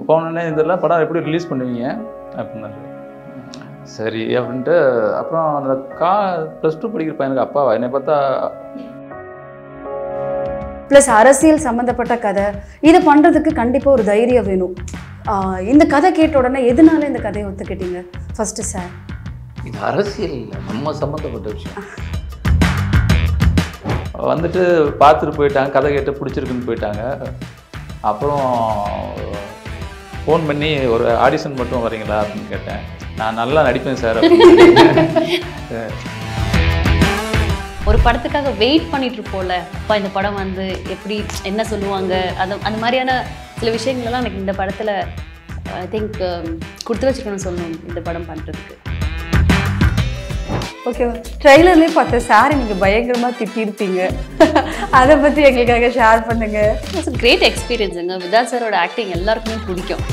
போனோடனே இதெல்லாம் படம் எப்படி ரிலீஸ் பண்ணுவீங்க அப்படின்னாரு. சரி அப்படின்ட்டு அப்புறம் அந்த +2 படிக்கிற பையனுக்கு அப்பாவா என்னை பார்த்தா ப்ளஸ் அரசியல் சம்மந்தப்பட்ட கதை இதை பண்ணுறதுக்கு கண்டிப்பாக ஒரு தைரியம் வேணும். இந்த கதை கேட்ட உடனே எதனால இந்த கதையை ஒத்துக்கிட்டீங்க ஃபஸ்ட்டு சார்? இது அரசியல் இல்லை, நம்ம சம்மந்தப்பட்ட விஷயம். வந்துட்டு பார்த்துட்டு போயிட்டாங்க, கதை கேட்டு பிடிச்சிருக்குன்னு போயிட்டாங்க. அப்புறம் ஃபோன் பண்ணி ஒரு ஆடிஷன் மட்டும் வரீங்களா அப்படின்னு கேட்டேன். நான் நல்லா நடிப்பேன் சார் அப்படின்னு. ஒரு படத்துக்காக வெயிட் பண்ணிட்டு இருப்போம்ல, அப்பா இந்த படம் வந்து எப்படி என்ன சொல்லுவாங்க, அந்த மாதிரியான சில விஷயங்கள்லாம் எனக்கு இந்த படத்தில் ஐ திங்க் கொடுத்து வச்சுக்கணும்னு சொல்லணும் இந்த படம் பண்ணுறதுக்கு. ஓகே, ட்ரெய்லர்லேயே பார்த்த சார் நீங்கள் பயங்கரமாக திட்டிருப்பீங்க, அதை பற்றி எங்களுக்காக ஷேர் பண்ணுங்க. It's a great எக்ஸ்பீரியன்ஸுங்க. விதாத் சாரோட ஆக்டிங் எல்லாருக்குமே பிடிக்கும்.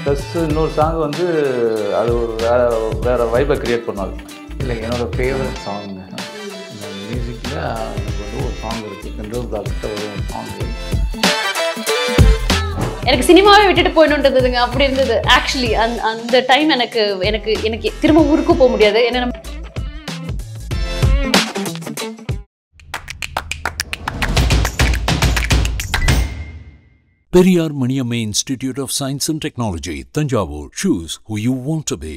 ப்ளஸ் இன்னொரு சாங் வந்து அது ஒரு வேறு வைப்பை க்ரியேட் பண்ணாது. இல்லை, என்னோடய ஃபேவரட் சாங் இந்த மியூசிக்கில் எனக்கு வந்து ஒரு சாங் இருக்குது, கண்ட்ரோல் பிளாக்கிட்ட ஒரு சாங். எனக்கு சினிமாவே விட்டுட்டு போயிடுன்றதுங்க, அப்படி இருந்தது ஆக்சுவலி. அந்த டைம் எனக்கு எனக்கு எனக்கு திரும்ப ஊருக்கு போக முடியாது. ஏன்னா Periyar Maniamma Institute of Science and Technology, Tanjavur. Choose who you want to be.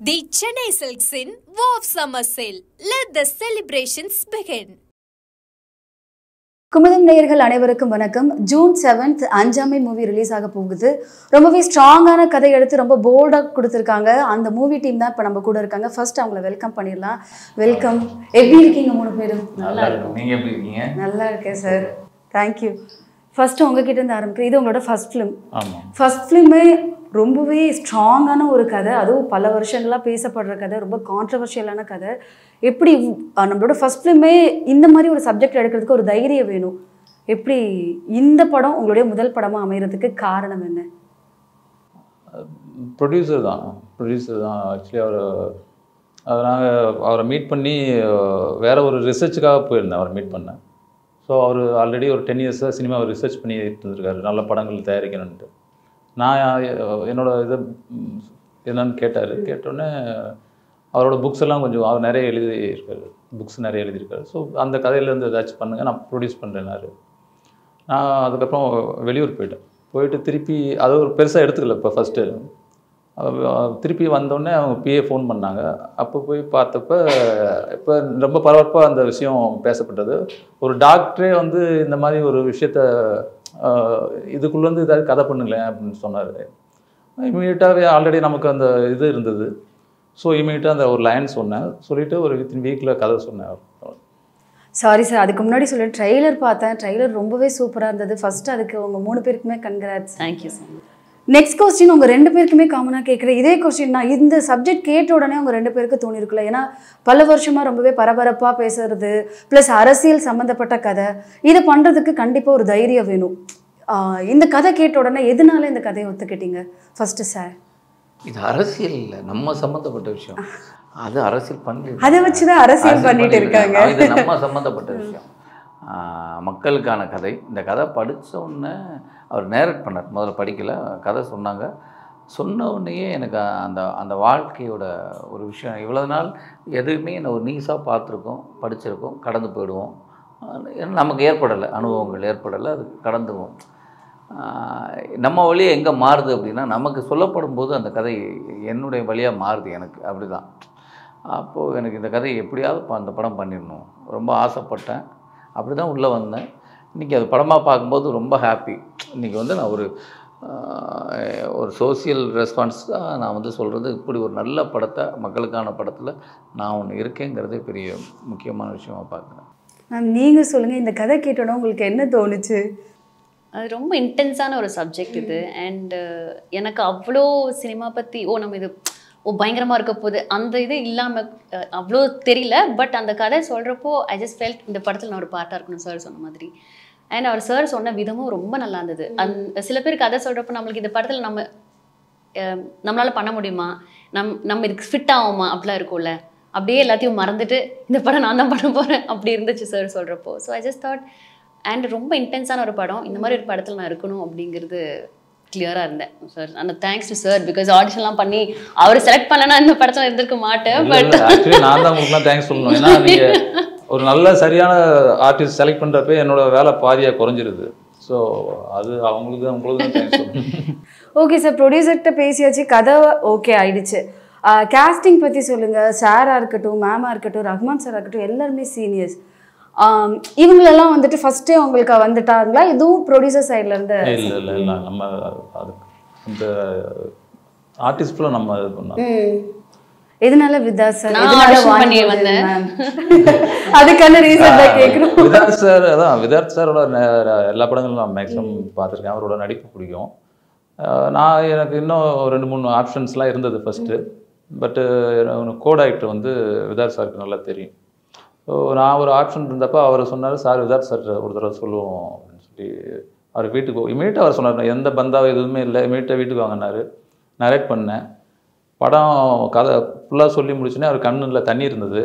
The Chennai Silks in War of Summer Sale. Let the celebrations begin. Kumudam நேயர்கள் அனைவருக்கும் வணக்கம். ஜூன் 7th அஞ்சாமை மூவி ரிலீஸ் ஆக போகுது. ரொம்பவே ஸ்ட்ராங்கான கதை எடுத்து ரொம்ப போல்டாக கொடுத்துருக்காங்க. அந்த மூவி டீம் தான் இப்போ நம்ம கூட இருக்காங்க. ஃபர்ஸ்ட் அவங்கள வெல்கம் பண்ணிடலாம். வெல்கம். எப்படி இருக்கீங்க 3 பேரும்? நல்லா இருக்கும். நீங்கள் எப்படி இருக்கீங்க? நல்லா இருக்கேன் சார், தேங்க்யூ. ஃபர்ஸ்ட் உங்ககிட்ட இருந்து ஆரம்பிக்கிறேன். இது உங்களோட ஃபர்ஸ்ட் ஃபிலிம். ஃபர்ஸ்ட் ஃபிலிமே ரொம்பவே ஸ்ட்ராங்கான ஒரு கதை, அதுவும் பல வருஷங்களாக பேசப்படுற கதை, ரொம்ப கான்ட்ரவர்ஷியலான கதை. எப்படி நம்மளோட ஃபர்ஸ்ட் ஃபிலிமே இந்த மாதிரி ஒரு சப்ஜெக்ட் எடுக்கிறதுக்கு ஒரு தைரியம் வேணும். எப்படி இந்த படம் உங்களுடைய முதல் படமாக அமைகிறதுக்கு காரணம் என்ன? ப்ரொடியூசர் தான் ஆக்சுவலி. நாங்கள் அவரை மீட் பண்ணி வேறு ஒரு ரிசர்ச்சுக்காக போயிருந்தேன். அவரை மீட் பண்ணேன். ஸோ அவர் ஆல்ரெடி ஒரு 10 இயர்ஸாக சினிமாவை ரிசர்ச் பண்ணி இருந்திருக்காரு, நல்ல படங்கள் தயாரிக்கணுன்ட்டு. நான் என்னோடய என்னன்னு கேட்டோடனே அவரோட புக்ஸ் எல்லாம் கொஞ்சம் அவர் நிறைய எழுதியிருக்காரு, புக்ஸ் நிறைய எழுதியிருக்காரு. ஸோ அந்த கதையிலேருந்து ஏதாச்சும் பண்ணுங்கள், நான் ப்ரொடியூஸ் பண்ணுறேன்னாரு. நான் அதுக்கப்புறம் வெளியூர் போயிட்டு திருப்பி அது ஒரு பெருசாக எடுத்துக்கல. இப்போ ஃபஸ்ட்டு திருப்பி வந்தோடனே அவங்க பிஏ ஃபோன் பண்ணாங்க. அப்போ போய் பார்த்தப்ப இப்போ ரொம்ப பரபரப்பாக அந்த விஷயம் பேசப்பட்டது. ஒரு டாக்டரே வந்து இந்த மாதிரி ஒரு விஷயத்த இதுக்குள்ளேருந்து ஏதாவது கதை பண்ணுங்களேன் அப்படின்னு சொன்னார். இமீடியட்டாகவே ஆல்ரெடி நமக்கு அந்த இது இருந்தது. ஸோ இமீடியட்டாக அந்த ஒரு லைன் சொன்னேன், சொல்லிவிட்டு ஒரு வித்தின் வீக்கில் கதை சொன்னேன். சாரி சார், அதுக்கு முன்னாடி சொல்ல ட்ரெய்லர் பார்த்தேன். ட்ரெய்லர் ரொம்பவே சூப்பராக இருந்தது. ஃபஸ்ட்டு அதுக்கு உங்கள் 3 பேருக்குமே congrats. Thank you sir. Next question உங்கள் 2 பேருக்குமே காமனாக கேட்குறேன். இதே கொஸ்டின் நான் இந்த சப்ஜெக்ட் கேட்ட உடனே உங்கள் 2 பேருக்கு தோணிருக்குல்ல, ஏன்னா பல வருஷமாக ரொம்பவே பரபரப்பாக பேசுறது ப்ளஸ் அரசியல் சம்மந்தப்பட்ட கதை இதை பண்ணுறதுக்கு கண்டிப்பாக ஒரு தைரியம் வேணும். இந்த கதை கேட்ட உடனே எதனால இந்த கதையை ஒத்துக்கிட்டீங்க ஃபர்ஸ்ட் சார்? இது அரசியல் இல்லை, நம்ம சம்மந்தப்பட்ட விஷயம். அது அரசியல் பண்ணி அதை வச்சு தான் அரசியல் பண்ணிட்டு இருக்காங்க. இது நம்ம சம்மந்தப்பட்ட விஷயம், மக்களுக்கான கதை. இந்த கதை படித்த உடனே அவர் நேரட் பண்ணார். முதல்ல படிக்கலை, கதை சொன்னாங்க. சொன்ன உடனேயே எனக்கு அந்த வாழ்க்கையோட ஒரு விஷயம், இவ்வளோ நாள் எதுவுமே ஒரு நீஸாக பார்த்துருக்கோம், படிச்சிருக்கோம், கடந்து போயிடுவோம். ஏன்னா நமக்கு ஏற்படலை, அனுபவங்கள் ஏற்படலை, அது கடந்துவோம். நம்ம வழியாக எங்கே மாறுது அப்படின்னா, நமக்கு சொல்லப்படும் போது அந்த கதை என்னுடைய வழியாக மாறுது எனக்கு. அப்படி தான். அப்போது எனக்கு இந்த கதை எப்படியாவது அந்த படம் பண்ணிடணும் ரொம்ப ஆசைப்பட்டேன். அப்படி தான் உள்ளே வந்தேன். இன்றைக்கி அது படமாக பார்க்கும்போது ரொம்ப ஹாப்பி. இன்றைக்கி வந்து நான் ஒரு சோசியல் ரெஸ்பான்ஸாக நான் வந்து சொல்கிறது, இப்படி ஒரு நல்ல படத்தை, மக்களுக்கான படத்தில் நான் ஒன்று இருக்கேங்கிறதே பெரிய முக்கியமான விஷயமாக பார்க்குறேன். மேம் நீங்கள் சொல்லுங்கள், இந்த கதை கேட்டோன்னா உங்களுக்கு என்ன தோணுச்சு? அது ரொம்ப இன்டென்ஸான ஒரு சப்ஜெக்ட் இது. அண்ட் எனக்கு அவ்வளோ சினிமா பற்றி நம்ம இது பயங்கரமாக இருக்க போகுது அந்த இது இல்லாமல் அவ்வளோ தெரியல. பட் அந்த கதை சொல்கிறப்போ ஐ ஜஸ்ட் ஃபெல்ட் இந்த படத்தில் நான் ஒரு பார்ட்டாக இருக்கணும் சார் சொன்ன மாதிரி. அண்ட் அவர் சார் சொன்ன விதமும் ரொம்ப நல்லா இருந்தது. சில பேர் கதை சொல்கிறப்போ நம்மளுக்கு இந்த படத்தில் நம்மளால் பண்ண முடியுமா, நம்ம இதுக்கு ஃபிட் ஆகுமா அப்படிலாம் இருக்கும்ல, அப்படியே எல்லாத்தையும் மறந்துட்டு இந்த படம் நான் தான் பண்ண போகிறேன் அப்படி இருந்துச்சு சார் சொல்கிறப்போ. So I just thought and ரொம்ப இன்டென்ஸான ஒரு படம். இந்த மாதிரி ஒரு படத்தில் நான் இருக்கணும் அப்படிங்கிறது கிளியராக இருந்தேன் சார். அந்த தேங்க்ஸ் டு சார், பிகாஸ் ஆடிஷன்லாம் பண்ணி அவர் செலக்ட் பண்ணனா இந்த படத்தில் இருந்திருக்க மாட்டேன். பட் ஆக்சுவலி நான் தான் உங்களுக்குலாம் தேங்க்ஸ் சொல்லணும். ஏன்னா நீங்கள் ஒரு நல்ல சரியான ஆர்டிஸ்ட் செலக்ட் பண்ணுறப்ப என்னோட வேலை பாதியாக குறைஞ்சிருது. ஸோ அது உங்களுக்கு தான் தேங்க்ஸ் சொல்லணும். ஓகே சார், ப்ரொடியூசர்கிட்ட பேசியாச்சு, கதை ஓகே ஆயிடுச்சு. கேஸ்டிங் பற்றி சொல்லுங்கள். சாராக இருக்கட்டும், மேமாக இருக்கட்டும், ரஹ்மான் சாராக இருக்கட்டும், எல்லாருமே சீனியர்ஸ். இவங்களெல்லாம் வந்துட்டு ஃபர்ஸ்டே உங்களுக்கு வந்துட்டாங்களா, இதுவும் ப்ரொடியூசர் சைட்லேருந்து? இல்லை நம்ம அது அந்த ஆர்டிஸ்ட் ஃபுல்லாக நம்ம இது பண்ணோம். எதனால விதார்த் சார் பண்ணி வந்தேன்? அதுக்கான ரீசன் தான் கேட்குறோம். விதார்த் சார், அதான் விதார்த் சாரோட எல்லா படங்களும் நான் மேக்ஸிமம் பார்த்துருக்கேன். அவரோட நடிப்பு பிடிக்கும். எனக்கு இன்னும் 2-3 ஆப்ஷன்ஸ்லாம் இருந்தது ஃபஸ்ட்டு. பட்டு கோட் ஆக்டர் வந்து விதார்த் சாருக்கு நல்லா தெரியும். ஸோ நான் ஒரு ஆப்ஷன் இருந்தப்போ அவர் சொன்னார், சார் விதார்த் சார் ஒரு தடவை சொல்லுவோம் அப்படின்னு சொல்லி அவர் வீட்டுக்கு இமீடியட்டாக அவர் சொன்னார். எந்த பந்தாவை எதுவுமே இல்லை, இமீடியட்டாக வீட்டுக்கு வாங்கினார். நரேட் பண்ணேன். படம் கதை ஃபுல்லாக சொல்லி முடிச்சுன்னே அவர் கண்ணில் தண்ணி இருந்தது.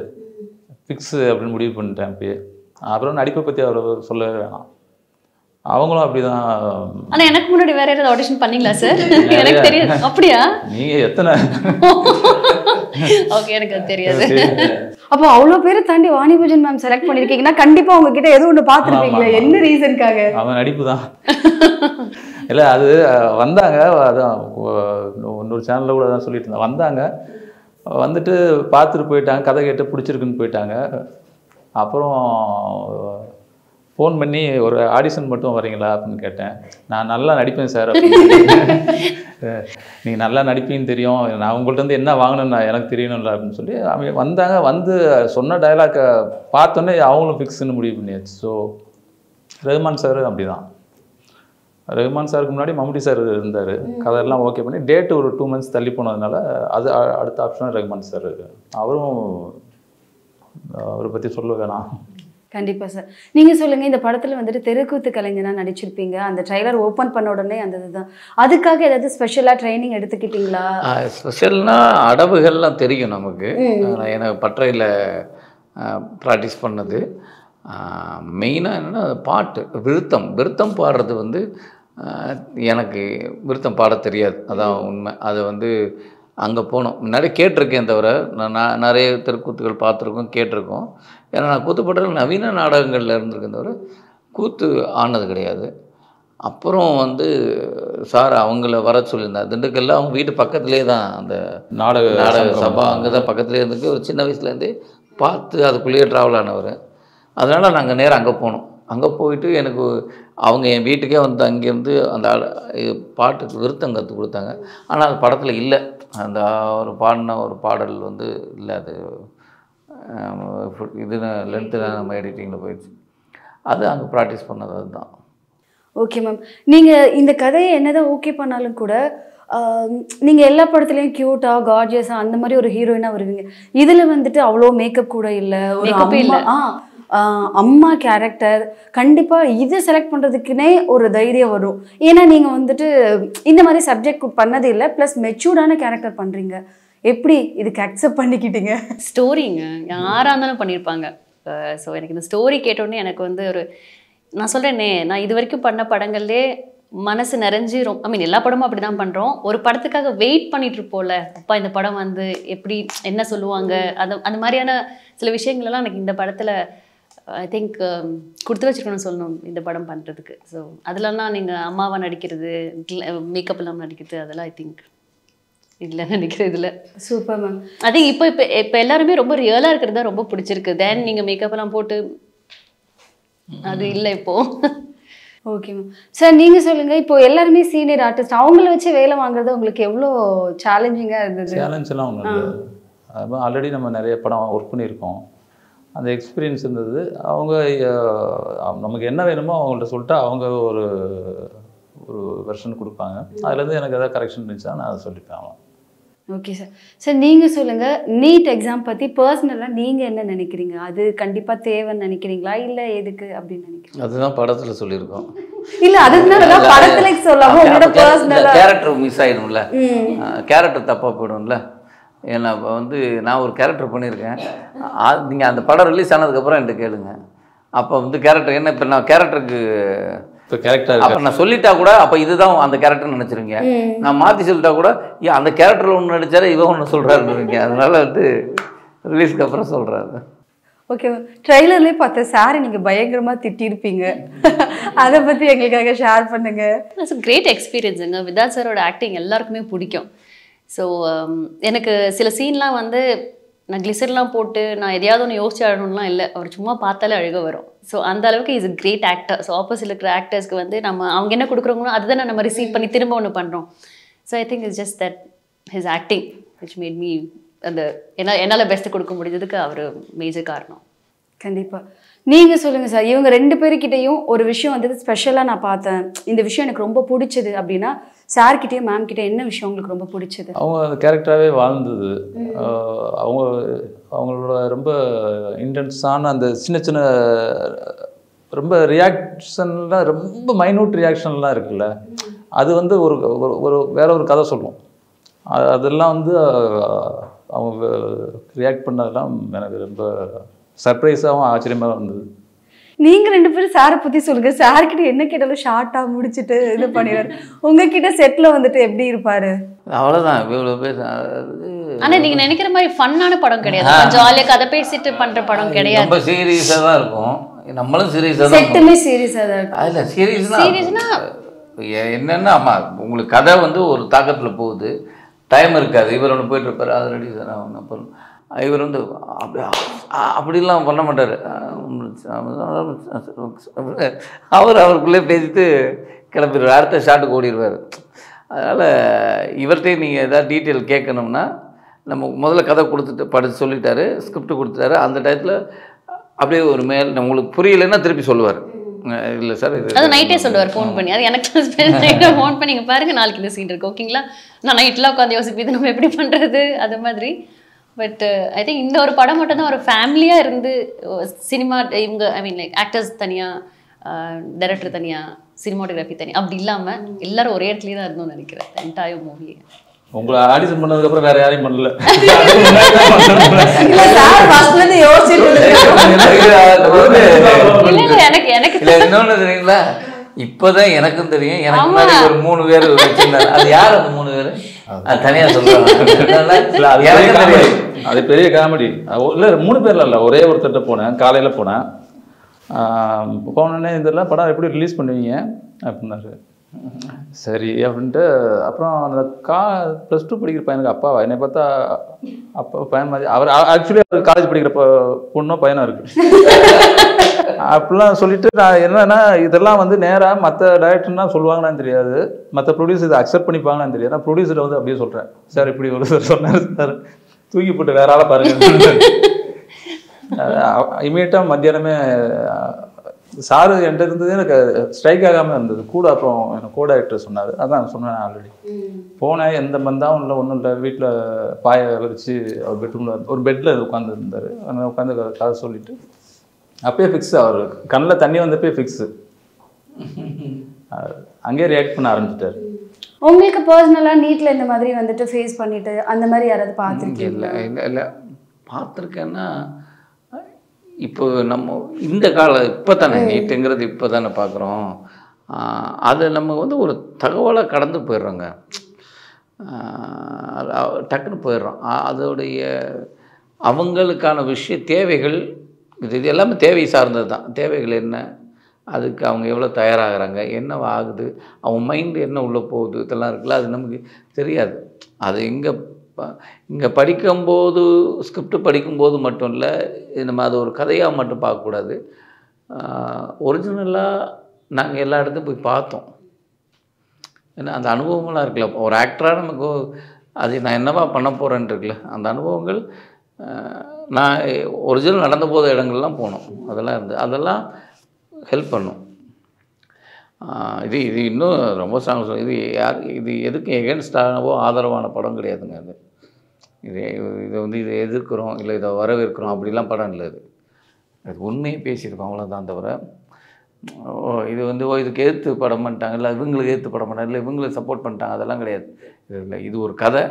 ஃபிக்ஸு அப்படின்னு முடிவு பண்ணிட்டேன் அப்பயே. அப்புறம் நடிப்பை பற்றி அவர் சொல்லவே வேணாம். அவங்களும் அப்படிதான். ஆனால் எனக்கு முன்னாடி வேற யாராவது ஆடிஷன் பண்ணீங்களா சார்? எனக்கு தெரியாது. அப்படியா? நீங்கள் எத்தனை? ஓகே, எனக்கு அது தெரியாது. அப்போ அவ்வளோ பேரை தாண்டி வாணி பூஜன் மேம் செலக்ட் பண்ணியிருக்கீங்கன்னா கண்டிப்பாக உங்ககிட்ட ஏதோ ஒன்று பார்த்துருப்பீங்களா? என்ன ரீசனுக்காக? அவன் நடிப்பு தான். இல்லை அது வந்தாங்க, அதான் இன்னொரு சேனலில் கூட தான் சொல்லிட்டு இருந்தேன். வந்தாங்க, வந்துட்டு பார்த்துட்டு போயிட்டாங்க, கதை கேட்டு பிடிச்சிருக்குன்னு போயிட்டாங்க. அப்புறம் ஃபோன் பண்ணி ஒரு ஆடிஷன் மட்டும் வரீங்களா அப்படின்னு கேட்டேன். நான் நல்லா நடிப்பேன் சார் அப்படின்னு. நீங்கள் நல்லா நடிப்பீன்னு தெரியும், நான் உங்கள்கிட்ட என்ன வாங்கணும்னு எனக்கு தெரியணும்ல அப்படின்னு சொல்லி அவங்க வந்தாங்க. வந்து சொன்ன டைலாக்கை பார்த்தோன்னே அவங்களும் ஃபிக்ஸ்ன்னு முடிவு பண்ணியாச்சு. ஸோ ரஹ்மான் சார் அப்படி தான். ரஹ்மான் சாருக்கு முன்னாடி மம்முட்டி சார் இருந்தார். கதையெல்லாம் ஓகே பண்ணி டேட்டு ஒரு 2 months தள்ளி போனதுனால அது அடுத்த ஆப்ஷன் ரஹ்மான் சார். அவரும் அவரை பற்றி சொல்ல வேணாம். கண்டிப்பாக சார். நீங்கள் சொல்லுங்கள், இந்த படத்தில் வந்துட்டு தெருக்கூத்து கலைஞனாக நடிச்சிருப்பீங்க. அந்த ட்ரைலர் ஓப்பன் பண்ண உடனே அந்த இதுதான். அதுக்காக ஏதாவது ஸ்பெஷலாக ட்ரைனிங் எடுத்துக்கிட்டீங்களா? ஸ்பெஷல்னா அடவுகள்லாம் தெரியும் நமக்கு. எனக்கு பட்டறையில் ப்ராக்டிஸ் பண்ணது. மெயினாக என்னென்னா பாட்டு விருத்தம் பாடுறது வந்து எனக்கு விருத்தம் பாட தெரியாது. அதான் உண்மை. அது வந்து அங்கே போனோம். முன்னாடி கேட்டிருக்கேன் தவிர நான் நிறைய தெருக்கூத்துகள் பார்த்துருக்கோம், கேட்டிருக்கோம். ஏன்னா நான் கூத்துப்பட்டதில் நவீன நாடகங்களில் இருந்திருக்கேன் தவிர கூத்து ஆனது கிடையாது. அப்புறம் வந்து சார் அவங்கள வர சொல்லியிருந்தார் திண்டுக்கல்ல. அவங்க வீட்டு பக்கத்துலேயே தான் அந்த நாடக சபா, அங்கே தான் பக்கத்துலேயே இருந்துக்கு. ஒரு சின்ன வயசுலேருந்தே பார்த்து அதுக்குள்ளேயே ட்ராவல் ஆனவர். அதனால் நாங்கள் நேராக அங்கே போனோம். அங்கே போயிட்டு எனக்கு அவங்க என் வீட்டுக்கே வந்து அங்கேருந்து அந்த பாட்டுக்கு விருத்தம் கற்றுக் கொடுத்தாங்க. ஆனால் அது படத்தில் இல்லை. அந்த ஒரு பாடின ஒரு பாடல் வந்து இல்லை. அது இது லென்த்தில் நம்ம எடிட்டிங்கில் போயிடுச்சு. அது அங்கே ப்ராக்டிஸ் பண்ணது அதுதான். Okay ma'am. நீங்கள் இந்த கதையை என்னதான் ஓகே பண்ணாலும் கூட நீங்கள் எல்லா படத்துலையும் க்யூட்டாக கார்ஜியஸாக அந்த மாதிரி ஒரு ஹீரோயினாக வருவீங்க. இதில் வந்துட்டு அவ்வளோ மேக்கப் கூட இல்லை, ஒரு அம்மா கேரக்டர். கண்டிப்பாக இதை செலக்ட் பண்ணுறதுக்குனே ஒரு தைரியம் வரும். ஏன்னா நீங்கள் வந்துட்டு இந்த மாதிரி சப்ஜெக்ட் பண்ணது இல்லை, ப்ளஸ் மெச்சூர்டான கேரக்டர் பண்ணுறீங்க. எப்படி இதுக்கு அக்செப்ட் பண்ணிக்கிட்டீங்க? ஸ்டோரிங்க யாராக இருந்தாலும் பண்ணியிருப்பாங்க. ஸோ எனக்கு இந்த ஸ்டோரி கேட்டோடனே எனக்கு வந்து ஒரு, நான் சொல்கிறேன்னே, நான் இது வரைக்கும் பண்ண படங்கள்லே மனசு நிறைஞ்சி எல்லா படமும் அப்படி தான் பண்ணுறோம். ஒரு படத்துக்காக வெயிட் பண்ணிட்டு இருப்போம்ல, அப்பா இந்த படம் வந்து எப்படி என்ன சொல்லுவாங்க, அந்த மாதிரியான சில விஷயங்கள்லாம் எனக்கு இந்த படத்தில் ஐ திங்க் கொடுத்து வச்சுருக்கணும்னு சொல்லணும் இந்த படம் பண்ணுறதுக்கு. ஸோ அதுலலாம் நீங்கள் அம்மாவாக நடிக்கிறது, மேக்கப் இல்லாமல் நடிக்கிறது, அதெல்லாம் ஐ திங்க் இல்லை நினைக்கிறேன் இதில். Super ma'am. அதே இப்போ எல்லாருமே ரொம்ப ரியலாக இருக்கிறது தான் ரொம்ப பிடிச்சிருக்கு. தென் நீங்கள் மேக்கப்லாம் போட்டு அது இல்லை இப்போது. Okay ma'am. சார் நீங்கள் சொல்லுங்கள், இப்போ எல்லாருமே சீனியர் ஆர்டிஸ்ட், அவங்கள வச்சு வேலை வாங்குறது உங்களுக்கு எவ்வளோ சேலஞ்சிங்காக இருந்தது? சேலஞ்செல்லாம் ஒன்றும் இல்லை. அது ஆல்ரெடி நம்ம நிறைய படம் ஒர்க் பண்ணியிருக்கோம், அந்த எக்ஸ்பீரியன்ஸ் இருந்தது. அவங்க நமக்கு என்ன வேணுமோ அவங்கள்ட்ட சொல்லிட்டு அவங்க ஒரு வெர்ஷன் கொடுப்பாங்க. அதுலேருந்து எனக்கு எதாவது கரெக்ஷன் இருந்துச்சா நான் அதை சொல்லிப்பேன். Okay sir. சார் நீங்கள் சொல்லுங்கள், நீட் எக்ஸாம் பற்றி பர்சனலாக நீங்கள் என்ன நினைக்கிறீங்க? அது கண்டிப்பாக தேவைன்னு நினைக்கிறீங்களா, இல்லை எதுக்கு அப்படின்னு நினைக்கிறீங்க? அதுதான் படத்தில் சொல்லியிருக்கோம். இல்லை அதுதான் படத்தில் சொல்லாமல் கேரக்டர் மிஸ் ஆகிடும்ல, கேரக்டர் தப்பாக போயிடும்ல. ஏன்னா வந்து நான் ஒரு கேரக்டர் பண்ணியிருக்கேன். நீங்கள் அந்த படம் ரிலீஸ் ஆனதுக்கப்புறம் என்கிட்ட கேளுங்க. அப்போ வந்து கேரக்டர் என்ன, இப்போ நான் கேரக்டருக்கு இப்போ கேரக்டர் அப்போ நான் சொல்லிட்டா கூட அப்போ இதுதான் அந்த கேரக்டர்னு நினச்சிருங்க. நான் மாற்றி சொல்லிட்டா கூட ஏன் அந்த கேரக்டரில் ஒன்று நடித்தாரு இவன் ஒன்று சொல்கிறாருன்னு, அதனால வந்து ரிலீஸ்க்கு அப்புறம் சொல்கிறாரு. ஓகே மேம், ட்ரெய்லர்லேயே பார்த்த சாரை நீங்கள் பயங்கரமாக திட்டிருப்பீங்க, அதை பற்றி எங்களுக்காக ஷேர் பண்ணுங்க. It's great எக்ஸ்பீரியன்ஸுங்க. விதாத் சாரோட ஆக்டிங் எல்லாருக்குமே பிடிக்கும். ஸோ எனக்கு சில சீன்லாம் வந்து நான் கிளிசர்லாம் போட்டு நான் எதையாவது ஒன்று யோசிச்சு அழணும்லாம் இல்லை, அவர் சும்மா பார்த்தாலே அழுக வரும். ஸோ அந்த அளவுக்கு is a great actor. So opposite இருக்கிற ஆக்டர்ஸ்க்கு வந்து நம்ம அவங்க என்ன கொடுக்குறோங்களோ அதுதான் நம்ம ரிசீவ் பண்ணி திரும்ப ஒன்று பண்ணுறோம். So I think it's just that his acting which made me அந்த என்னால் பெஸ்ட்டு கொடுக்க முடிஞ்சதுக்கு அவர் மேஜர் காரணம். கண்டிப்பாக நீங்கள் சொல்லுங்கள் சார், இவங்க 2 பேருக்கிட்டையும் ஒரு விஷயம் வந்து ஸ்பெஷலாக நான் பார்த்தேன், இந்த விஷயம் எனக்கு ரொம்ப பிடிச்சது அப்படின்னா சார்கிட்டையும் மேம் கிட்டே என்ன விஷயம் உங்களுக்கு ரொம்ப பிடிச்சது? அவங்க அந்த கேரக்டராகவே வாழ்ந்தது. அவங்களோட ரொம்ப இன்டென்ஸான அந்த சின்ன சின்ன ரொம்ப ரியாக்ஷன்லாம், ரொம்ப மைனூட் ரியாக்ஷன்லாம் இருக்குல்ல, அது வந்து ஒரு ஒரு வேற ஒரு கதை சொல்லும். அதெல்லாம் வந்து அவங்க ரியாக்ட் பண்ணதெல்லாம் எனக்கு ரொம்ப சர்ப்ரைஸாகவும் ஆச்சரியமாக இருந்தது. நீங்கள் 2 பேரும் சாரை பற்றி சொல்லுங்கள். சார்கிட்ட என்ன கேட்டாலும் ஷார்ட்டாக முடிச்சுட்டு இது பண்ணிடுவார். உங்ககிட்ட செட்டில் வந்துட்டு எப்படி இருப்பார்? அவ்வளோதான், இவ்வளோ பேர். ஆனால் நீங்கள் நினைக்கிற மாதிரி ஃபன்னான படம் கிடையாது, ஜாலியாக கதை பேசிட்டு பண்ணுற படம் கிடையாது. ரொம்ப சீரியஸாக தான் இருக்கும், நம்மளும் சீரியஸாக தான். செட்டுமே சீரியஸாக தான் இருக்கும். அதில் சீரியஸ்னா என்னென்னா, ஆமாம் உங்களுக்கு கதை வந்து ஒரு தாக்கத்தில் போகுது, டைம் இருக்காது. இவர் ஒன்று போயிட்டு இருப்பார், அது ரெடி சார் அப்புறம் இவர் வந்து அப்படிலாம் பண்ண மாட்டார். அவருக்குள்ளே பேசிட்டு கிளம்பிடுவார், அடுத்த ஷாட்டுக்கு ஓடிடுவார். அதனால் இவர்கிட்டே நீங்கள் எதாவது டீட்டெயில் கேட்கணும்னா நம்ம முதல்ல கதை கொடுத்துட்டு படித்து சொல்லிட்டாரு, ஸ்கிரிப்ட் கொடுத்துட்டாரு, அந்த டயத்தில் அப்படியே ஒரு மேல் உங்களுக்கு புரியலைன்னா திருப்பி சொல்லுவார். இல்லை சார் இது அது நைட்டே சொல்லுவார் ஃபோன் பண்ணி. அது எனக்கு ஃபோன் பண்ணி இங்கே பாருங்கள் நாளைக்கு இந்த சீன் இருக்குது ஓகேங்களா, நான் நைட்டில் உட்காந்து யோசிப்பேன் இது நம்ம எப்படி பண்ணுறது அது மாதிரி. பட் ஐ திங்க் இந்த ஒரு படம் மட்டும் தான் ஒரு ஃபேமிலியாக இருந்து சினிமா இவங்க ஐ மீன் லைக் ஆக்டர்ஸ் தனியாக, டைரக்டர் தனியாக, சினிமாட்டோகிராஃபி தனியாக அப்படி இல்லாமல் எல்லாரும் ஒரே இடத்துலேயே தான் இருந்தோம்னு நினைக்கிறேன் என்டையர் மூவி. உங்களை ஆடிஷன் பண்ணதுக்கப்புறம் வேறு யாரையும் பண்ணல. இன்னொன்று தெரியுங்களா, இப்போதான் எனக்கும் தெரியும், எனக்கு முன்னாடி ஒரு 3 பேர் வச்சிருந்தாரு. அது யார் அந்த 3 பேர்? அது தனியாக சொல்லுவாங்க. அது பெரிய காமெடி. இல்லை 3 பேர்ல இல்லை, ஒரே ஒருத்தர்கிட்ட போனேன், காலையில் போனேன். போனோடனே இதெல்லாம் படம் எப்படி ரிலீஸ் பண்ணுவீங்க அப்படின்னாரு. சரி அப்படின்ட்டு அப்புறம் அந்த +2 படிக்கிற பையனுக்கு அப்பாவா என்னை பார்த்தா அப்பா பையன் மாதிரி, அவர் ஆக்சுவலி அவர் காலேஜ் படிக்கிற பொண்ணோ பையனாக இருக்குது. அப்படிலாம் சொல்லிட்டு நான் என்னன்னா இதெல்லாம் வந்து நேராக மற்ற டைரக்டர்னா சொல்லுவாங்கன்னு தெரியாது, மற்ற ப்ரொடியூசர் இதை அக்செப்ட் பண்ணிப்பாங்கன்னு தெரியாது. நான் ப்ரொடியூசரை வந்து அப்படியே சொல்கிறேன், சார் இப்படி ஒரு சார் சொன்னார் சார், தூக்கி போட்டு வேற ஆளாக பாருங்க. இமீடியட்டாக மத்தியானமே சாரு என்கிட்ட இருந்தது எனக்கு ஸ்ட்ரைக் ஆகாமல் இருந்தது கூட. அப்புறம் எனக்கு கோ டைரக்டர் சொன்னார், அதான் சொன்னேன் ஆல்ரெடி. போனேன், எந்த மந்தாவும் இல்லை, ஒன்றும் இல்லை, வீட்டில் பாயை விரிச்சு அவர் பெட்ரூமில் ஒரு பெட்டில் உட்காந்துருந்தார். அங்கே உட்காந்து கதை சொல்லிவிட்டு அப்பயே ஃபிக்ஸ், அவர் கண்ணில் தண்ணி வந்தப்பே ஃபிக்ஸு, அங்கேயே ரியாக்ட் பண்ண ஆரம்பிச்சிட்டார். உங்களுக்கு பர்சனலாக நீட்டில் இந்த மாதிரி வந்துட்டு ஃபேஸ் பண்ணிட்டு அந்த மாதிரி யாராவது பார்த்துருக்கீங்க? இல்லை இல்லை இல்லை பார்த்துருக்கேன்னா, இப்போ நம்ம இந்த இப்போ தானே நீட்டுங்கிறது இப்போ தானே பார்க்குறோம். அதை நம்ம வந்து ஒரு தகவலாக கடந்து போயிடுறோங்க, டக்குன்னு போயிடுறோம். அதோடைய அவங்களுக்கான தேவைகள் இது எல்லாமே தேவை சார்ந்தது தான். தேவைகள் என்ன, அதுக்கு அவங்க எவ்வளோ தயாராகிறாங்க, என்ன ஆகுது, அவங்க மைண்டு என்ன உள்ளே போகுது, இதெல்லாம் இருக்குல்ல, அது நமக்கு தெரியாது. அது இங்கே படிக்கும்போது ஸ்கிரிப்ட் படிக்கும்போது மட்டும் இல்லை, நம்ம அது ஒரு கதையாக மட்டும் பார்க்கக்கூடாது. ஒரிஜினலாக நாங்கள் எல்லா இடத்துக்கும் போய் பார்த்தோம், ஏன்னா அந்த அனுபவங்கள்லாம் இருக்குல்ல. ஒரு ஆக்டராக நமக்கு அது நான் என்னவா பண்ண போகிறேன்னு இருக்குல்ல, அந்த அனுபவங்கள் நான் ஒரிஜினல் நடந்த போத இடங்கள்லாம் போனோம், அதெல்லாம் இருந்து அதெல்லாம் ஹெல்ப் பண்ணும். இது இன்னும் ரொம்ப ஸ்ட்ராங். இது எதுக்கு எகென்ஸ்டாகவோ ஆதரவான படம் கிடையாதுங்க. இதை வந்து இதை எதிர்க்கிறோம் இல்லை இதை வரவேற்கிறோம் அப்படிலாம் படம் இல்லை. அது உண்மையை பேசியிருக்கோம் அவ்வளோதான். தவிர இது வந்து இதுக்கு எதிர்த்து படம் பண்ணிட்டாங்க, இல்லை இவங்களுக்கு எதிர்த்து படம் பண்ணாங்க, இல்லை இவங்களுக்கு சப்போர்ட் பண்ணிட்டாங்க, அதெல்லாம் கிடையாது. இது இல்லை, இது ஒரு கதை.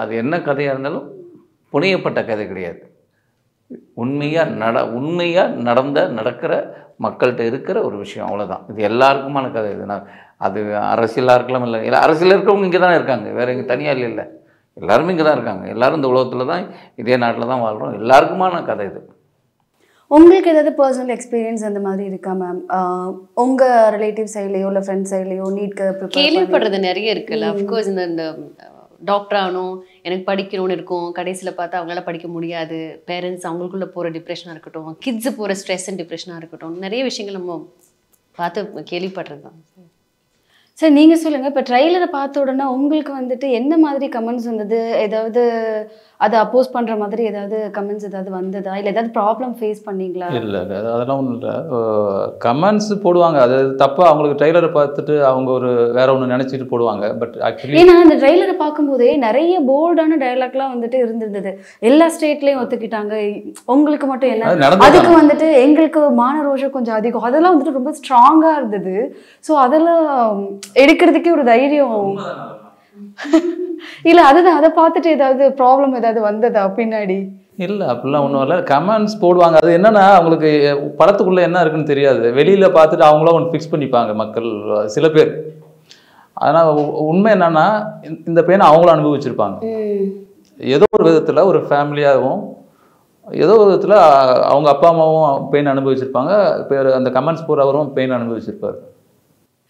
அது என்ன கதையாக இருந்தாலும் புனையப்பட்ட கதை கிடையாது. உண்மையாக நடக்கிற மக்கள்கிட்ட இருக்கிற ஒரு விஷயம், அவ்வளோதான். இது எல்லாருக்குமான கதை. இது அது அரசியலாக இருக்கலாம், இல்லை அரசியலில் இருக்கிறவங்க இங்கே தான் இருக்காங்க, வேறு எங்கே தனியாக இல்லை, எல்லாருமே இங்கே தான் இருக்காங்க. எல்லோரும் இந்த உலகத்தில் தான், இதே நாட்டில் தான் வாழ்கிறோம். எல்லாருக்குமான கதை இது. உங்களுக்கு ஏதாவது பர்சனல் எக்ஸ்பீரியன்ஸ் அந்த மாதிரி இருக்கா மேம்? உங்கள் ரிலேட்டிவ் சைட்லேயோ இல்லை ஃப்ரெண்ட்ஸ் சைட்லேயோ நீட்க்கு கேள்விப்படுறது நிறைய இருக்குல்ல. அஃப்கோர்ஸ் இந்த டாக்டர் ஆகணும், எனக்கு படிக்கணும்னு இருக்கும், கடைசியில் பார்த்தா அவங்களால படிக்க முடியாது, பேரண்ட்ஸ் அவங்களுக்குள்ள போகிற டிப்ரெஷனாக இருக்கட்டும், கிட்ஸு போகிற ஸ்ட்ரெஸ் அண்ட் டிப்ரெஷனாக இருக்கட்டும், நிறைய விஷயங்கள் நம்ம பார்த்து கேள்விப்படுறது தான். சார் நீங்கள் சொல்லுங்கள், இப்போ ட்ரைலரை பார்த்த உடனே உங்களுக்கு வந்துட்டு என்ன மாதிரி கமெண்ட்ஸ் வந்தது? ஏதாவது அதை அப்போஸ் பண்ணுற மாதிரி ஏதாவது கமெண்ட்ஸ் ஏதாவது வந்ததா, இல்லை ஏதாவது ப்ராப்ளம் ஃபேஸ் பண்ணீங்களா? இல்லை அதெல்லாம் ஒன்றும் இல்லை. கமெண்ட்ஸ் போடுவாங்க, அது தப்பாக அவங்களுக்கு ட்ரைலரை பார்த்துட்டு அவங்க ஒரு வேற ஒன்று நினச்சிட்டு போடுவாங்க. பட் ஆக்சுவலி ஏன்னா அந்த ட்ரைலரை பார்க்கும்போதே நிறைய போல்டான டைலாக்லாம் வந்துட்டு இருந்திருந்தது. எல்லா ஸ்டேட்லேயும் ஒத்துக்கிட்டாங்க, உங்களுக்கு மட்டும் என்ன? அதுக்கு வந்துட்டு எங்களுக்கு மான ரோஷம் கொஞ்சம் அதிகம், அதெல்லாம் வந்துட்டு ரொம்ப ஸ்ட்ராங்காக இருந்தது. ஸோ அதெல்லாம் எடுக்கிறதுக்கே ஒரு தைரியம் இல்லை. அதுதான், அதை பார்த்துட்டு ஏதாவது ப்ராப்ளம் ஏதாவது வந்ததா பின்னாடி? இல்லை அப்படிலாம் ஒன்றும் இல்லை. கமெண்ட்ஸ் போடுவாங்க, அது என்னென்னா அவங்களுக்கு படத்துக்குள்ளே என்ன இருக்குன்னு தெரியாது, வெளியில் பார்த்துட்டு அவங்களாம் ஒன்று ஃபிக்ஸ் பண்ணிப்பாங்க மக்கள் சில பேர். ஆனால் உண்மை என்னென்னா இந்த பெயினை அவங்களும் அனுபவிச்சிருப்பாங்க. ஏதோ ஒரு விதத்தில் ஒரு ஃபேமிலியாகவும் ஏதோ ஒரு விதத்தில் அவங்க அப்பா அம்மாவும் பெயின் அனுபவிச்சிருப்பாங்க, அந்த கமெண்ட்ஸ் போடுறவரும் பெயின் அனுபவிச்சிருப்பார்.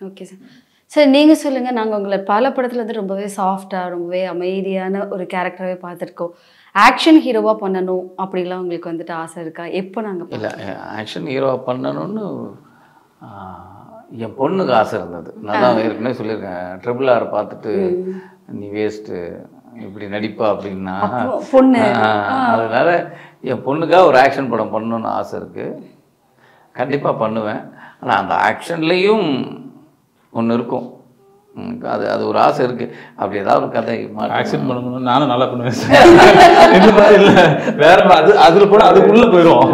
Okay sir. சார் நீங்கள் சொல்லுங்கள், நாங்கள் உங்களை பல படத்தில் வந்து ரொம்பவே சாஃப்டாக ரொம்பவே அமைதியான ஒரு கேரக்டராகவே பார்த்துருக்கோம். ஆக்ஷன் ஹீரோவாக பண்ணணும் அப்படிலாம் உங்களுக்கு வந்துட்டு ஆசை இருக்கா? எப்போ நாங்கள் இல்லை ஆக்ஷன் ஹீரோவாக பண்ணணும்னு என் பொண்ணுக்கு ஆசை இருந்தது. நான் தான் ஏற்கனவே சொல்லியிருக்கேன், RRR பார்த்துட்டு நீ வேஸ்ட்டு இப்படி நடிப்பா அப்படின்னா பொண்ணு, அதனால என் பொண்ணுக்காக ஒரு ஆக்ஷன் படம் பண்ணணுன்னு ஆசை இருக்குது. கண்டிப்பாக பண்ணுவேன். ஆனால் அந்த ஆக்ஷன்லேயும் ஒன்று இருக்கும், அது ஒரு ஆசை இருக்குது. அப்படி ஏதாவது ஒரு கதை ஆக்ஷன் பண்ணணும், நானும் நல்லா பண்ணுவேன். இந்த மாதிரி இல்லை, வேற அதில் கூட அதுக்குள்ளே போயிடும்.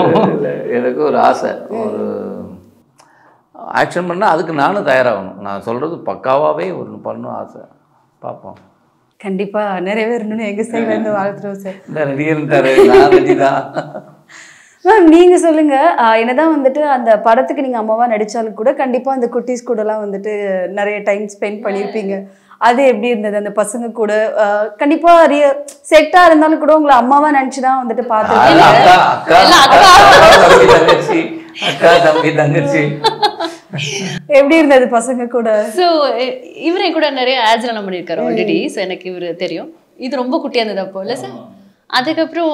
எனக்கு ஒரு ஆசை, ஒரு ஆக்ஷன் பண்ணால் அதுக்கு நானும் தயாராகணும். நான் சொல்கிறது பக்காவாகவே ஒன்று பண்ணணும் ஆசை. பார்ப்போம், கண்டிப்பாக நிறைவேறணும்னு எங்கள் சைட்லேருந்து வாழ்த்துறோம் சார். இந்த ரெடியிருந்தாரு, நான் ரெடி தான். மேம் நீங்கள் சொல்லுங்கள், என்னதான் வந்துட்டு அந்த படத்துக்கு நீங்கள் அம்மாவாக நடித்தாலும் கூட கண்டிப்பாக அந்த குட்டீஸ் கூடலாம் வந்துட்டு நிறைய டைம் ஸ்பெண்ட் பண்ணியிருப்பீங்க. அது எப்படி இருந்தது அந்த பசங்க கூட? கண்டிப்பாக செட்டாக இருந்தாலும் கூட உங்களை அம்மாவாக நினச்சி தான் வந்துட்டு பார்த்துருக்கீங்க. அக்கா தம்பி தங்கச்சி எப்படி இருந்தது பசங்க கூட? ஸோ இவரை கூட நிறைய ஆட்ஸ்லாம் நம்ம பண்ணியிருக்காரு ஆல்ரெடி. ஸோ எனக்கு இவர் தெரியும். இது ரொம்ப குட்டியாக இருந்தது அப்போ இல்லை சார்? அதுக்கப்புறம்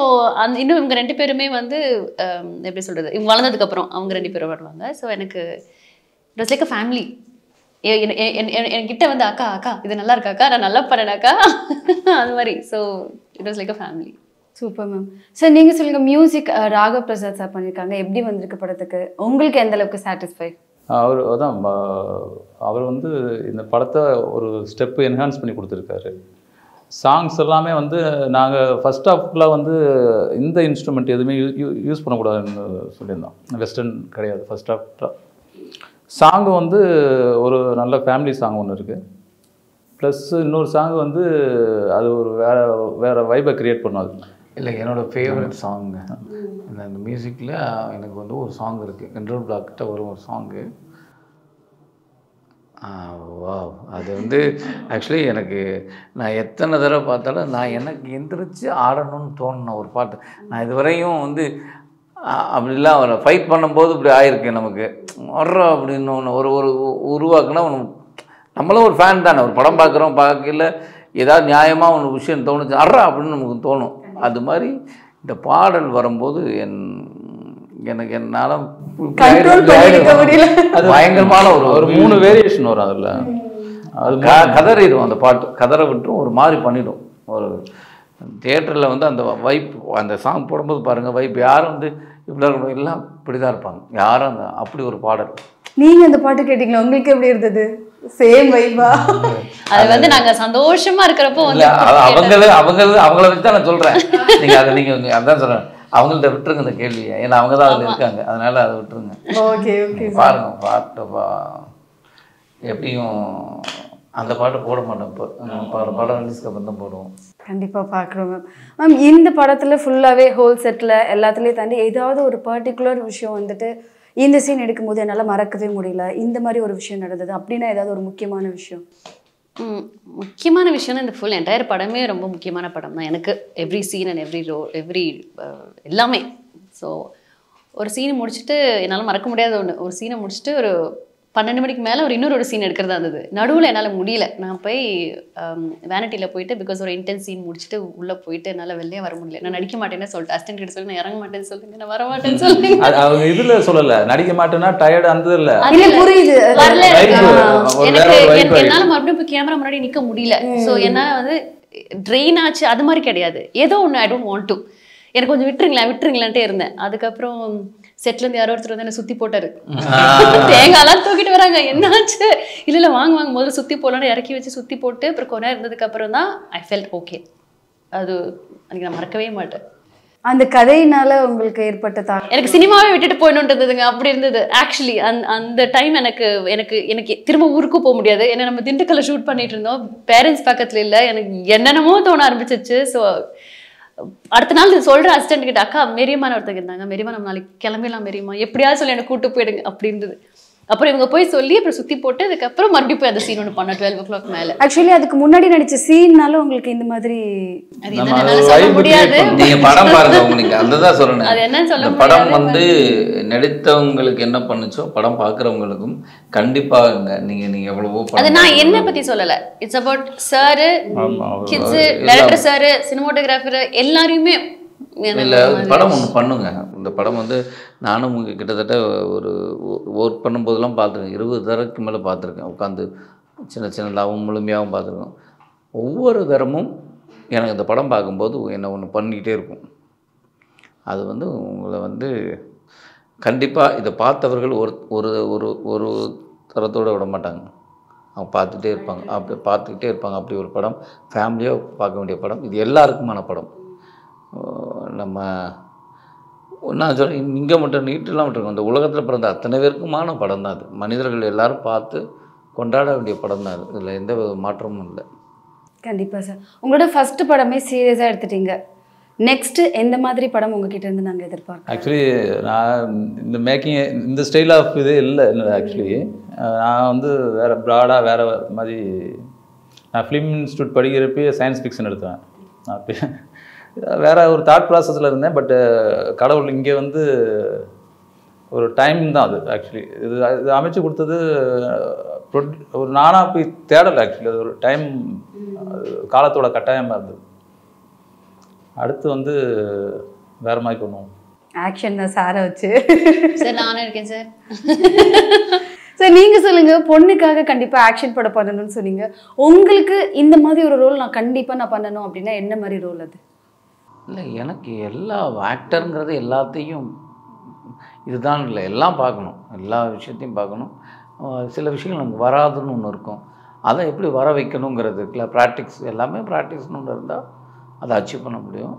இன்னும் இவங்க 2 பேருமே வந்து எப்படி சொல்கிறது, இவங்க வளர்ந்ததுக்கப்புறம் அவங்க 2 பேரும் வருவாங்க. ஸோ எனக்கு it was like a family. என்கிட்ட வந்து அக்கா அக்கா இது நல்லா இருக்காக்கா, நான் நல்லா பண்ணேனாக்கா, அது மாதிரி. So it was like a family. Super ma'am. Sir நீங்கள் சொல்லுங்கள், மியூசிக் ராகவ் பிரசாத் சார் பண்ணியிருக்காங்க, எப்படி வந்திருக்கு படத்துக்கு? உங்களுக்கு எந்த அளவுக்கு சாட்டிஸ்ஃபை? அவர் வந்து இந்த படத்தை ஒரு ஸ்டெப்பு என்ஹான்ஸ் பண்ணி கொடுத்துருக்காரு. சாங்ஸ் எல்லாமே வந்து நாங்கள் ஃபஸ்ட் ஹாஃபில் வந்து இந்த இன்ஸ்ட்ருமெண்ட் எதுவுமே யூஸ் பண்ணக்கூடாதுன்னு சொல்லியிருந்தோம். வெஸ்டர்ன் கிடையாது ஃபஸ்ட் ஹாஃபில். சாங்கு வந்து ஒரு நல்ல ஃபேமிலி சாங் ஒன்று இருக்குது. ப்ளஸ் இன்னொரு சாங் வந்து அது ஒரு வேறு வைபை க்ரியேட் பண்ணும். அது இல்லை என்னோடய ஃபேவரட் சாங்கு இந்த மியூசிக்கில் எனக்கு வந்து ஒரு சாங் இருக்குது, இன்ட்ரோ பிளாக்கிட்ட வரும் ஒரு சாங்கு. வா, அது வந்து ஆக்சுவலி எனக்கு நான் எத்தனை தடவை பார்த்தாலும் நான் எனக்கு எந்திரிச்சு ஆடணும்னு தோணுன ஒரு பாட்டு. நான் இதுவரையும் வந்து அப்படிலாம் அவரை ஃபைட் பண்ணும்போது இப்படி ஆயிருக்கு நமக்கு. வர்றோம் அப்படின்னு ஒன்று ஒரு உருவாக்குனா ஒன்று, நம்மளும் ஒரு ஃபேன் தானே, ஒரு படம் பார்க்குறோம், பார்க்கல ஏதாவது நியாயமாக ஒன்று விஷயம் தோணுச்சு அட்றா அப்படின்னு நமக்கு தோணும். அது மாதிரி இந்த பாடல் வரும்போது எனக்கு என்னால் பயங்கரமான ஒரு 3 வேரியேஷன் வரும். அதில் அது கதறிடும், அந்த பாட்டு கதற விட்டுரும், ஒரு மாதிரி பண்ணிடும். ஒரு தியேட்டரில் வந்து அந்த வைப், அந்த சாங் போடும்போது பாருங்கள் வைப், யாரும் வந்து இப்படி எல்லாம் இப்படி தான் இருப்பாங்க, யாரும் அந்த அப்படி ஒரு பாடல். நீங்கள் அந்த பாட்டு கேட்டிங்களா? உங்களுக்கு எப்படி இருந்தது? சேம் வைபா? அது வந்து நாங்கள் சந்தோஷமா இருக்கிறப்போ வந்து அவங்கள வச்சு தான் நான் சொல்கிறேன். நீங்கள் அதை நீங்கள் அதான் சொல்கிறேன், அவங்கள்ட்ட விட்டுருங்க இந்த கேள்வியை, ஏன்னா அவங்க தான் அதில் இருக்காங்க, அதனால் அதை விட்டுருங்க. ஓகே ஓகே பாருங்க பாட்டுப்பா. எப்படியும் அந்த பாட்டு போட மாட்டோம். இப்போ படம் ரிலீஸ்க்கு அப்புறம் தான் போடுவோம். கண்டிப்பாக பார்க்குறோம் மேம். மேம் இந்த படத்தில் ஃபுல்லாகவே ஹோல் செட்டில் எல்லாத்துலேயும் தாண்டி ஏதாவது ஒரு பர்டிகுலர் விஷயம் வந்துட்டு இந்த சீன் எடுக்கும்போது என்னால் மறக்கவே முடியல, இந்த மாதிரி ஒரு விஷயம் நடந்தது அப்படின்னா ஏதாவது ஒரு முக்கியமான விஷயம்? முக்கியமான விஷயம்னா இந்த ஃபுல் என்டையர் படமே ரொம்ப முக்கியமான படம் தான் எனக்கு. எவ்ரி சீன் அண்ட் எவ்ரி எல்லாமே. ஸோ ஒரு சீன் முடிச்சுட்டு என்னால் மறக்க முடியாத ஒன்று, ஒரு சீனை முடிச்சுட்டு ஒரு 12 மணிக்கு மேலே இன்னொரு சீன் எடுக்கிறதா இருந்தது. நடுவில் என்னால் முடியல. நான் போய் வேனிட்டியில் போயிட்டு பிகாஸ் ஒரு இன்டென்ஸ் சீன் முடிச்சுட்டு உள்ளே போயிட்டு என்னால் வெளியே வர முடியல. நான் நடிக்க மாட்டேன்னு சொல்லிட்டு அசிஸ்டன்ட் கிட்ட சொல்லி நான் இறங்க மாட்டேன்னு சொல்லுங்க, நான் வர மாட்டேன்னு சொல்லுங்க. அவங்க இதில் சொல்லலை நடிக்க மாட்டேன்னா டயர்டு அந்த இல்லை புரியுது வரல. எனக்கு என்னால் மறுபடியும் போய் கேமரா முன்னாடி நிற்க முடியல. ஸோ என்னால் வந்து ட்ரெயின் ஆச்சு அது மாதிரி கிடையாது. ஏதோ ஒன்று ஐ டோன்ட் வாண்ட் டு, எனக்கு கொஞ்சம் விட்டுருங்களான்ட்டே இருந்தேன். அதுக்கப்புறம் செட்லேருந்து யாரோ ஒருத்தர் வந்து என்ன சுற்றி போட்டாரு. தேங்காய்லாம் தூக்கிட்டு வராங்க, என்னாச்சு? இல்லை வாங்க முதல்ல சுற்றி போடலான்னு இறக்கி வச்சு சுற்றி போட்டு அப்புறம் கொஞ்ச நேரம் இருந்ததுக்கப்புறம் தான் ஐ ஃபெல்ட் ஓகே. அது அன்றைக்கி நான் மறக்கவே மாட்டேன். அந்த கதையினால உங்களுக்கு ஏற்பட்ட எனக்கு சினிமாவே விட்டுட்டு போயிடுன்றதுங்க அப்படி இருந்தது. ஆக்சுவலி அந்த டைம் எனக்கு திரும்ப ஊருக்கும் போக முடியாது. ஏன்னா நம்ம திண்டுக்கல்ல ஷூட் பண்ணிட்டு இருந்தோம், பேரண்ட்ஸ் பக்கத்துல இல்லை. எனக்கு என்னென்னமோ தோண ஆரம்பிச்சிச்சு. ஸோ அடுத்த நாள் சொல்ற அசிஸ்டன்ட் கிட்ட, அக்கா மெரியமான ஒருத்தங்க இருந்தாங்க, மெரியமா நம்ம நாளைக்கு கிளம்பிடலாம், மெரியமா எப்படியாவது சொல்லி எனக்கு கூட்டு போயிடுங்க அப்படி இருந்தது. அப்புறம் இவங்க போய் சொல்லி அப்புறம் சுற்றி போட்டு அதுக்கப்புறம் மறுபடியும் போய் அந்த சீன் ஒன்று பண்ண 12 o'clock மேலே. ஆக்சுவலி அதுக்கு முன்னாடி நடிச்ச சீன்னால உங்களுக்கு இந்த மாதிரி சொல்ல முடியாது. நீங்க படம் பாருங்க, உங்களுக்கு அதுதான் சொல்லணும். அது என்னன்னு சொல்ல முடியாது. படம் வந்து நடித்தவங்களுக்கு என்ன பண்ணுச்சோ படம் பார்க்குறவங்களுக்கும் கண்டிப்பாக நீங்க எவ்வளவோ அது நான் என்ன பத்தி சொல்லலை. It's about sir, kids, director sir, cinematographer எல்லாரையுமே. இல்லை படம் ஒன்று பண்ணுங்க. இந்த படம் வந்து நானும் கிட்டத்தட்ட ஒரு ஒர்க் பண்ணும்போதெல்லாம் பார்த்துருக்கேன். 20 தடவைக்கு மேலே பார்த்துருக்கேன். உட்காந்து சின்னதாகவும் முழுமையாகவும் பார்த்துருக்கேன். ஒவ்வொரு தரமும் எனக்கு இந்த படம் பார்க்கும்போது என்னை ஒன்று பண்ணிக்கிட்டே இருக்கும். அது வந்து உங்களை வந்து கண்டிப்பாக இதை பார்த்தவர்கள் ஒரு ஒரு ஒரு தரத்தோடு விட மாட்டாங்க. அவங்க பார்த்துட்டே இருப்பாங்க, அப்படி பார்த்துக்கிட்டே இருப்பாங்க. அப்படி ஒரு படம் ஃபேமிலியாக பார்க்க வேண்டிய படம். இது எல்லாருக்குமான படம். நம்ம நான் சொல்கிறேன், இங்கே மட்டும் நீட்டெல்லாம் விட்டுருக்கோம். இந்த உலகத்தில் பிறந்த அத்தனை பேருக்குமான படம் தான் அது. மனிதர்கள் எல்லாரும் பார்த்து கொண்டாட வேண்டிய படம் தான் அது. இதில் எந்த மாற்றமும் இல்லை. கண்டிப்பாக சார். உங்களோட ஃபர்ஸ்ட் படமே சீரியஸாக எடுத்துட்டீங்க. நெக்ஸ்ட்டு எந்த மாதிரி படம் உங்ககிட்ட இருந்து நாங்கள் எதிர்பார்க்கோம்? ஆக்சுவலி நான் இந்த மேக்கிங் இந்த ஸ்டைல் ஆஃப் இது இல்லை. ஆக்சுவலி நான் வந்து வேறு ப்ராடாக வேறு மாதிரி நான் ஃபிலிம் இன்ஸ்டியூட் படிக்கிறப்பே சயின்ஸ் ஃபிக்ஷன் எடுத்தேன். நான் வேறு ஒரு தாட் ப்ராசஸில் இருந்தேன். பட்டு கடவுள் இங்கே வந்து ஒரு டைம் தான் அது. ஆக்சுவலி இது அமைச்சு கொடுத்தது ஒரு நானாக போய் தேடலை. ஆக்சுவலி அது ஒரு டைம் காலத்தோட கட்டாயமாக இருந்தது. அடுத்து வந்து வேறு மாதிரி பண்ணுவோம். ஆக்ஷன் தான் சாரை வச்சு. சார் நானும் இருக்கேன் சார். சார் நீங்கள் சொல்லுங்கள், பொண்ணுக்காக கண்டிப்பாக ஆக்ஷன் படம் பண்ணணும்னு சொன்னீங்க. உங்களுக்கு இந்த மாதிரி ஒரு ரோல் நான் கண்டிப்பாக பண்ணணும் அப்படின்னா என்ன மாதிரி ரோல் அது? இல்லை, எனக்கு எல்லா ஆக்டருங்கிறது எல்லாத்தையும் இதுதான் இல்லை, எல்லாம் பார்க்கணும், எல்லா விஷயத்தையும் பார்க்கணும். சில விஷயங்கள் நமக்கு வராதுன்னு ஒன்று இருக்கும், அதை எப்படி வர வைக்கணுங்கிறது இருக்குல்ல, ப்ராக்டிக்ஸ் எல்லாமே ப்ராக்டிஸ்னு ஒன்று இருந்தால் அதை அச்சீவ் பண்ண முடியும்.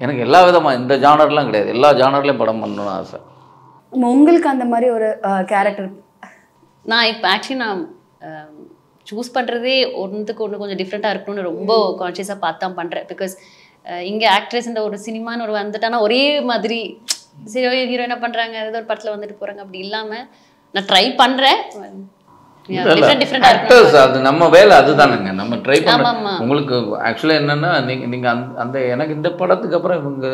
எனக்கு எல்லா விதமாக இந்த ஜானர்லாம் கிடையாது, எல்லா ஜானர்லேயும் படம் பண்ணணும்னு ஆசை. உங்களுக்கு அந்த மாதிரி ஒரு கேரக்டர்? நான் இப்போ ஆக்சுவலி நான் சூஸ் பண்ணுறதே ஒன்றுக்கு ஒன்று கொஞ்சம் டிஃப்ரெண்ட்டாக இருக்கணும்னு ரொம்ப கான்ஷியஸாக பார்த்து தான் பண்ணுறேன். பிகாஸ் இங்கே ஆக்ட்ரஸ்ன்ற ஒரு சினிமான்னு ஒரு வந்துட்டானா ஒரே மாதிரி சரி ஹீரோ என்ன பண்ணுறாங்க ஏதோ ஒரு படத்தில் வந்துட்டு போகிறாங்க அப்படி இல்லாமல் நான் ட்ரை பண்ணுறேன். அது நம்ம வேலை அதுதானுங்க, நம்ம ட்ரை பண்ண. உங்களுக்கு ஆக்சுவலாக என்னென்னா நீங்கள் அந்த எனக்கு இந்த படத்துக்கு அப்புறம் இவங்க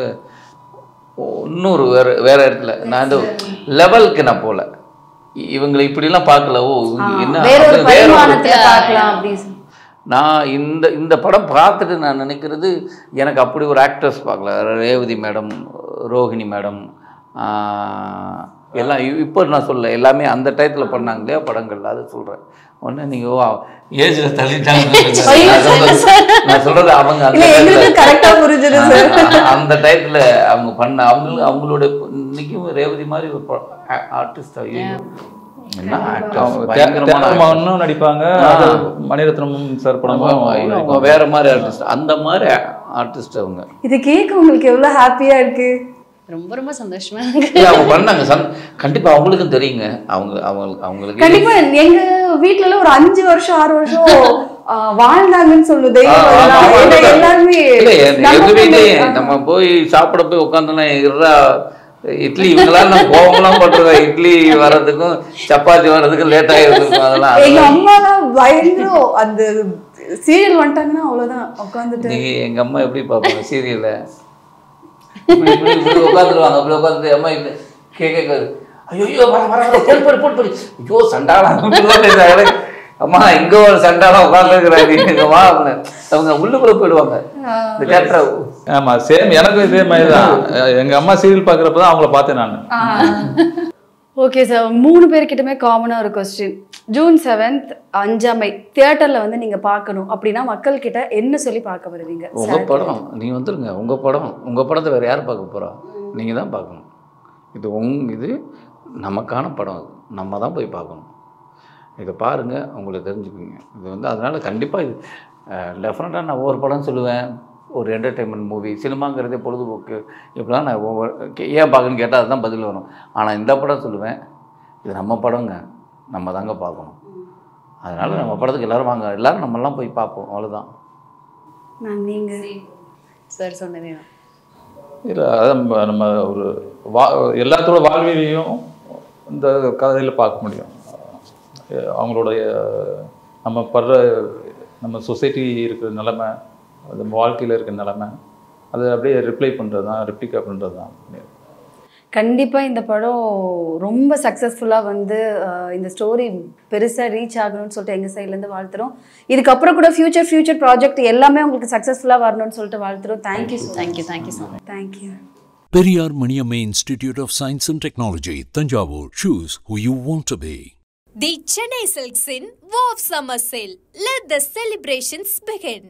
இன்னொரு வேற இடத்துல நான் இந்த லெவலுக்கு நான் போகல, இவங்களை இப்படிலாம் பார்க்கல. ஓ என்ன நான் இந்த படம் பார்த்துட்டு நான் நினைக்கிறது எனக்கு அப்படி ஒரு ஆக்டர்ஸ் பார்க்கல. ரேவதி மேடம், ரோஹிணி மேடம் எல்லாம் இப்போ நான் சொல்ல எல்லாமே அந்த டயத்தில் பண்ணாங்க இல்லையா படங்கள், அது சொல்கிறேன். ஒன்று நீங்கள் ஏஜில் தள்ளிட்டாங்க நான் சொல்கிறது. அவங்க அந்த டயத்தில் அவங்க பண்ண அவங்களோட இன்றைக்கும் ரேவதி மாதிரி ஒரு ஆர்டிஸ்ட் நடிப்பாங்க. மணிரத்னம் சார் படம் வேற மாதிரி ஆர்டிஸ்ட், அந்த மாதிரி ஆர்டிஸ்ட் அவங்க. இது கேட்க உங்களுக்கு எவ்வளவு ஹாப்பியா இருக்கு? ரொம்ப ரொம்ப சந்தோஷமா அவங்க பண்ணாங்க. கண்டிப்பா அவங்களுக்கும் தெரியுங்க, அவங்களுக்கு கண்டிப்பா எங்க வீட்டுல ஒரு 5 வருஷம் 6 வருஷம் வாழ்ந்தாங்கன்னு சொல்லுது எல்லாருமே. எங்க வீட்லயும் நம்ம போய் சாப்பிட போய் உட்காந்தோன்னா இட்லி இவங்களால நம்ம கோவம்லாம் பண்றோம். இட்லி வர்றதுக்கும் சப்பாத்தி வர்றதுக்கும் லேட் ஆகிருக்கும். அதெல்லாம் எங்க அம்மாலாம் பயங்கரம். அந்த சீரியல் வந்துட்டாங்கன்னா அவ்வளவுதான் உட்காந்துட்டு. நீங்க எங்க அம்மா எப்படி பார்ப்பாங்க சீரியல்ல? இப்படி உட்காந்துருவாங்க. அப்படி உட்காந்து அம்மா இல்லை கேட்காது. ஐயோ போட்டு ஐயோ சண்டாளா அம்மா இங்க ஒரு சண்டாளா உட்காந்துருக்குறாங்கம்மா அவங்க உள்ளுக்குள்ள போயிடுவாங்க. இந்த கேரக்டர் ஆமா சேம் எனக்கும் இதே மாதிரி தான். எங்க அம்மா சீரியல் பார்க்குறப்ப தான் அவங்கள பார்த்தேன் நான். ஓகே சார், 3 பேர்கிட்டமே காமனாக ஒரு கொஸ்டின். ஜூன் 7th அஞ்சாமை தியேட்டரில் வந்து நீங்கள் பார்க்கணும் அப்படின்னா மக்கள் கிட்ட என்ன சொல்லி பார்க்க வருவீங்க? உங்கள் படம் நீங்கள் வந்துருங்க. உங்கள் படத்தை வேறு யார் பார்க்க போகிறா? நீங்கள் தான் பார்க்கணும். இது நமக்கான படம். அது நம்ம தான் போய் பார்க்கணும். இதை பாருங்கள், உங்களுக்கு தெரிஞ்சுக்குங்க. இது வந்து அதனால் கண்டிப்பாக இது டெஃபினட்டாக நான் ஒவ்வொரு படம் சொல்லுவேன். ஒரு என்டர்டெயின்மெண்ட் மூவி, சினிமாங்கிறதே பொழுதுபோக்கு. இப்படிலாம் நான் ஏன் பார்க்கணுன்னு கேட்டால் அதுதான் பதில் வரும். ஆனால் இந்த படம் சொல்லுவேன், இது நம்ம படங்க, நம்ம தாங்க பார்க்கணும். அதனால் நம்ம படத்துக்கு எல்லோரும் வாங்க, எல்லோரும் நம்மளாம் போய் பார்ப்போம். அவ்வளோதான். நீங்கள் சார் சொன்னதே இல்லை, அதான் நம்ம ஒரு எல்லாத்தோட வாழ்வியலையும் இந்த கதையில் பார்க்க முடியும். அவங்களுடைய நம்ம சொசைட்டி இருக்கிற நிலைமை, அது வாழ்க்கையில் இருக்கிற நிலைமை, அதை அப்படியே ரிப்ளை பண்ணுறது தான், ரெப்ளிகா பண்ணுறது தான். கண்டிப்பாக இந்த படம் ரொம்ப சக்ஸஸ்ஃபுல்லாக வந்து இந்த ஸ்டோரி பெருசாக ரீச் ஆகணும்னு சொல்லிட்டு எங்கள் சைட்லேருந்து வாழ்த்துறோம். இதுக்கப்புறம் கூட ஃபியூச்சர் ப்ராஜெக்ட் எல்லாமே உங்களுக்கு சக்ஸஸ்ஃபுல்லாக வரணும்னு சொல்லிட்டு வாழ்த்துறோம். Thank you so much. Thank you. Periyar Maniamma Institute of Science and Technology, Tanjavur. Choose who you want to be. The Chennai Silks in Wow Summer Sale. Let the celebrations begin.